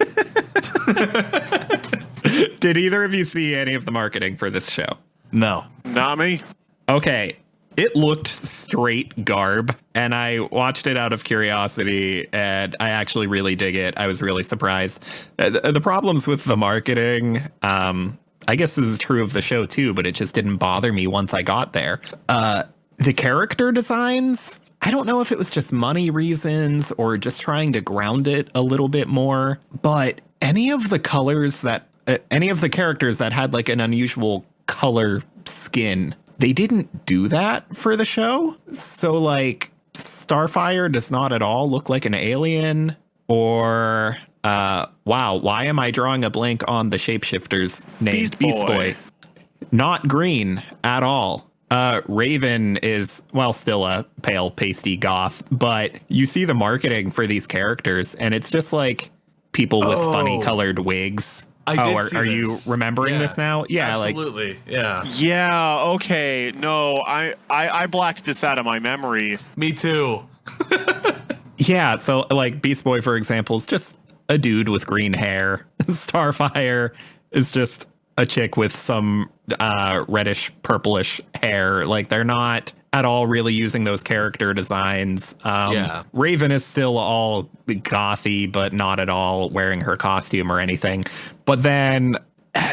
Did either of you see any of the marketing for this show? No. Not me. Okay. It looked straight garb, and I watched it out of curiosity, and I actually really dig it. I was really surprised. The problems with the marketing, I guess this is true of the show too, but it just didn't bother me once I got there. The character designs, I don't know if it was just money reasons or just trying to ground it a little bit more, but any of the characters that had like an unusual color skin they didn't do that for the show. So like Starfire does not at all look like an alien, or wow, why am I drawing a blank on the shapeshifter's name? Beast Boy. Not green at all. Raven is, well, still a pale, pasty goth, but you see the marketing for these characters, and it's just like people with funny colored wigs. Are you remembering this now? Yeah, absolutely. Yeah. Yeah. Okay. No, I blacked this out of my memory. Me too. Yeah. So like Beast Boy, for example, is just a dude with green hair. Starfire is just a chick with some reddish purplish hair. Like they're not at all really using those character designs. Raven is still all gothy, but not at all wearing her costume or anything. But then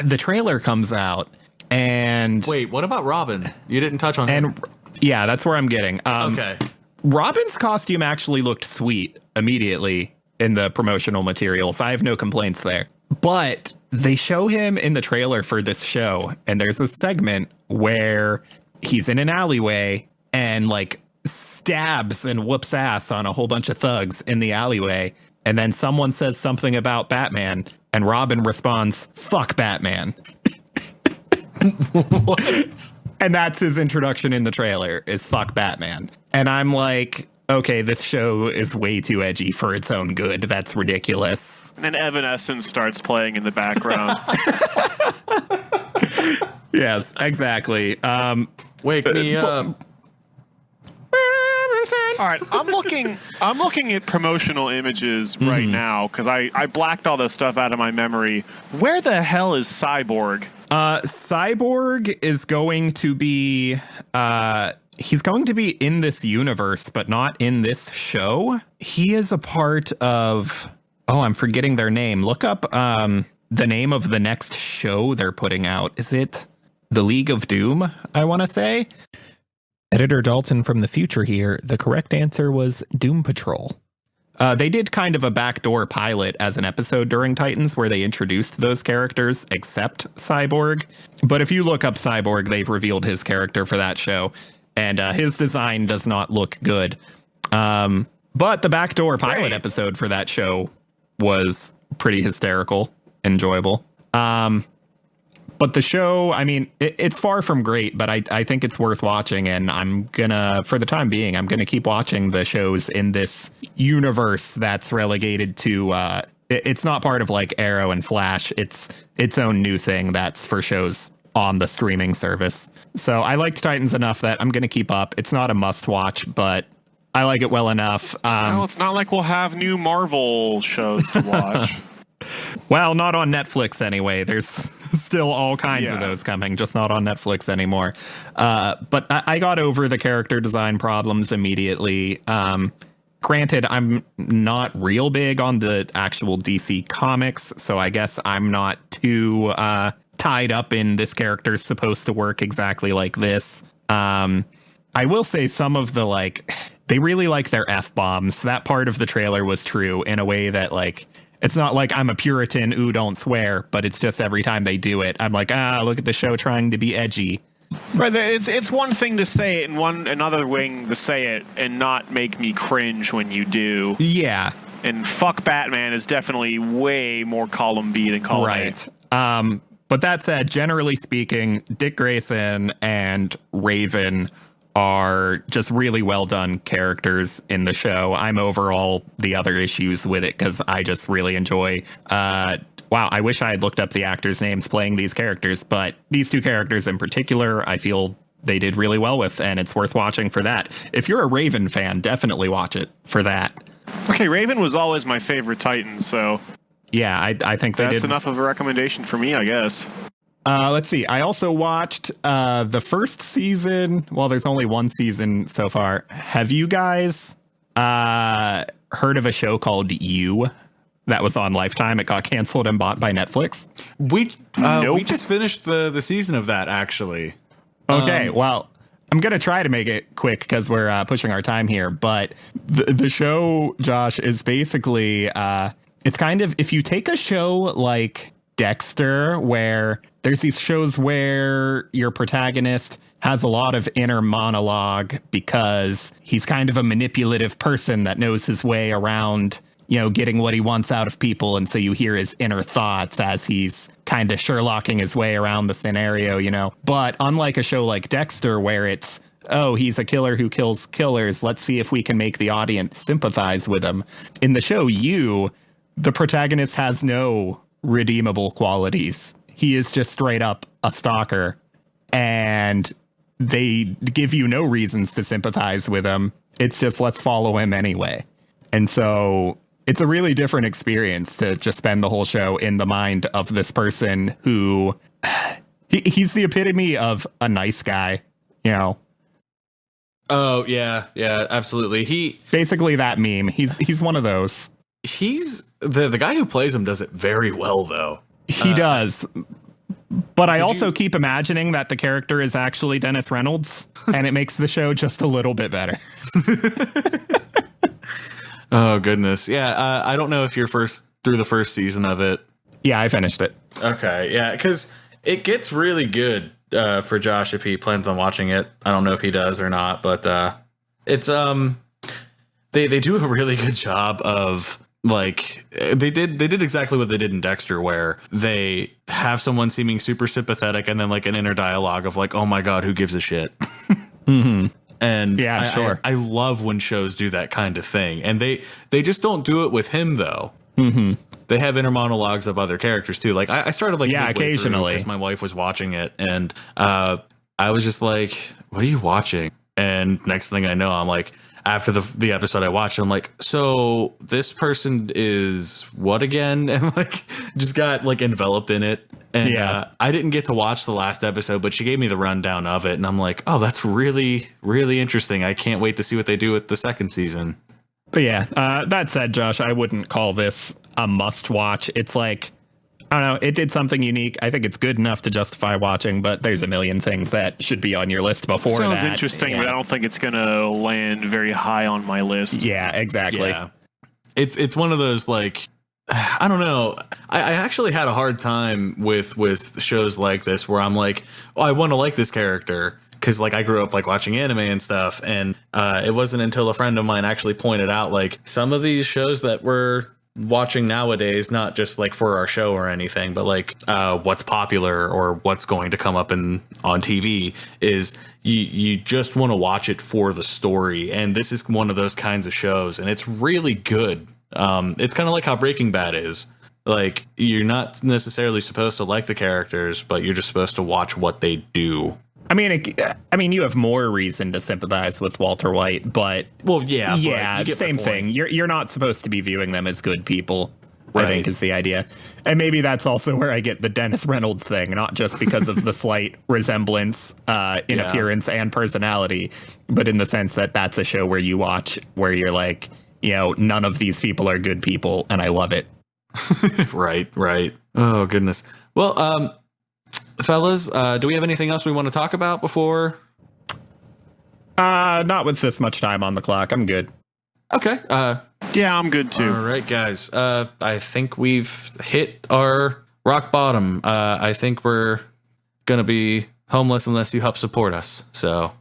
the trailer comes out, and wait, what about Robin? You didn't touch on him. And yeah, that's where I'm getting. Okay. Robin's costume actually looked sweet immediately in the promotional materials. I have no complaints there. But they show him in the trailer for this show, and there's a segment where he's in an alleyway and like stabs and whoops ass on a whole bunch of thugs in the alleyway. And then someone says something about Batman, and Robin responds, "Fuck Batman." What? And that's his introduction in the trailer, is "Fuck Batman." And I'm like, okay, this show is way too edgy for its own good. That's ridiculous. And then Evanescence starts playing in the background. Yes, exactly. Wake me up. All right, I'm looking at promotional images right now because I blacked all this stuff out of my memory. Where the hell is Cyborg? Cyborg is going to be he's going to be in this universe, but not in this show. He is a part of, I'm forgetting their name. Look up the name of the next show they're putting out. Is it The League of Doom, I want to say? Editor Dalton from the future here. The correct answer was Doom Patrol. They did kind of a backdoor pilot as an episode during Titans where they introduced those characters, except Cyborg. But if you look up Cyborg, they've revealed his character for that show, and his design does not look good. But the backdoor pilot episode for that show was pretty hysterical, enjoyable. But the show, I mean, it's far from great, but I think it's worth watching. And I'm gonna, for the time being, I'm gonna keep watching the shows in this universe that's relegated to, it's not part of like Arrow and Flash. It's its own new thing that's for shows on the streaming service. So I liked Titans enough that I'm gonna keep up. It's not a must watch, but I like it well enough. Well, it's not like we'll have new Marvel shows to watch. Well, not on Netflix anyway. There's still all kinds of those coming, just not on Netflix anymore. But I got over the character design problems immediately. Granted, I'm not real big on the actual DC comics, so I guess I'm not too tied up in this character's supposed to work exactly like this. I will say some of the, like, they really like their F-bombs. That part of the trailer was true in a way that, like, it's not like I'm a Puritan, ooh, don't swear, but it's just every time they do it, I'm like, look at the show trying to be edgy. But it's one thing to say it and another thing to say it and not make me cringe when you do. Yeah. And fuck Batman is definitely way more column B than column A. But that said, generally speaking, Dick Grayson and Raven are just really well done characters in the show. I'm over all the other issues with it because I just really enjoy. Wow, I wish I had looked up the actors' names playing these characters, but these two characters in particular, I feel they did really well with, and it's worth watching for that. If you're a Raven fan, definitely watch it for that. Okay, Raven was always my favorite Titan, so yeah, I think that's enough of a recommendation for me, I guess. Let's see. I also watched the first season. Well, there's only one season so far. Have you guys heard of a show called You that was on Lifetime? It got canceled and bought by Netflix. We just finished the season of that, actually. Okay, well, I'm going to try to make it quick because we're pushing our time here. But the show, Josh, is basically it's kind of, if you take a show like Dexter, where there's these shows where your protagonist has a lot of inner monologue because he's kind of a manipulative person that knows his way around, getting what he wants out of people. And so you hear his inner thoughts as he's kind of Sherlocking his way around the scenario, But unlike a show like Dexter, where it's, oh, he's a killer who kills killers, let's see if we can make the audience sympathize with him. In the show, the protagonist has no redeemable qualities. He is just straight up a stalker. And they give you no reasons to sympathize with him. It's just, let's follow him anyway. And so it's a really different experience to just spend the whole show in the mind of this person who he's the epitome of a nice guy, Oh, yeah, absolutely. He basically that meme. He's one of those. He's the guy who plays him does it very well, though. He does. But I also keep imagining that the character is actually Dennis Reynolds, and it makes the show just a little bit better. Oh, goodness. Yeah, I don't know if you're through the first season of it. Yeah, I finished it. Okay, yeah, because it gets really good for Josh if he plans on watching it. I don't know if he does or not, but it's they do a really good job of, like, they did exactly what they did in Dexter, where they have someone seeming super sympathetic and then like an inner dialogue of like, oh my God, who gives a shit? Mm-hmm. And yeah, sure. I love when shows do that kind of thing. And they just don't do it with him, though. Mm-hmm. They have inner monologues of other characters too. Like I started like occasionally because my wife was watching it, and I was just like, what are you watching? And next thing I know, I'm like, after the episode I watched, I'm like, so this person is what again? And like just got like enveloped in it. And I didn't get to watch the last episode, but she gave me the rundown of it, and I'm like, oh, that's really, really interesting. I can't wait to see what they do with the second season. But yeah, that said, Josh, I wouldn't call this a must watch. It's like, I don't know, it did something unique. I think it's good enough to justify watching, but there's a million things that should be on your list before that. Sounds interesting, but I don't think it's going to land very high on my list. Yeah, exactly. Yeah. It's one of those, like, I don't know. I actually had a hard time with shows like this where I'm like, oh, I want to like this character. Because, like, I grew up, like, watching anime and stuff, and it wasn't until a friend of mine actually pointed out, like, some of these shows that we're watching nowadays, not just, like, for our show or anything, but, like, what's popular or what's going to come up on TV is you just want to watch it for the story, and this is one of those kinds of shows, and it's really good. It's kind of like how Breaking Bad is. Like, you're not necessarily supposed to like the characters, but you're just supposed to watch what they do. I mean, you have more reason to sympathize with Walter White, but same thing. You're not supposed to be viewing them as good people. Right. I think is the idea, and maybe that's also where I get the Dennis Reynolds thing, not just because of the slight resemblance in appearance and personality, but in the sense that that's a show where you watch where you're like, none of these people are good people, and I love it. Right. Oh goodness. Well, fellas, do we have anything else we want to talk about before? Not with this much time on the clock. I'm good. Okay. Yeah, I'm good too. All right, guys. I think we've hit our rock bottom. I think we're going to be homeless unless you help support us. So,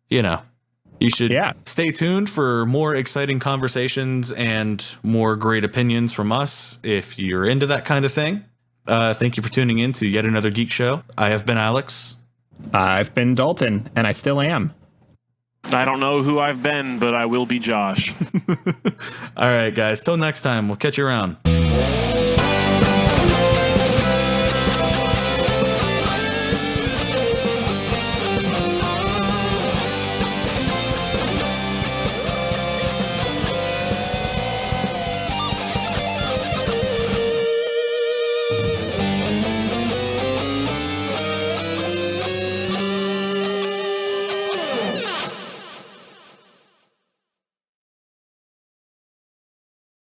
you should stay tuned for more exciting conversations and more great opinions from us if you're into that kind of thing. Thank you for tuning in to yet another Geek Show. I have been Alex. I've been Dalton, and I still am. I don't know who I've been, but I will be Josh. All right, guys. Till next time. We'll catch you around.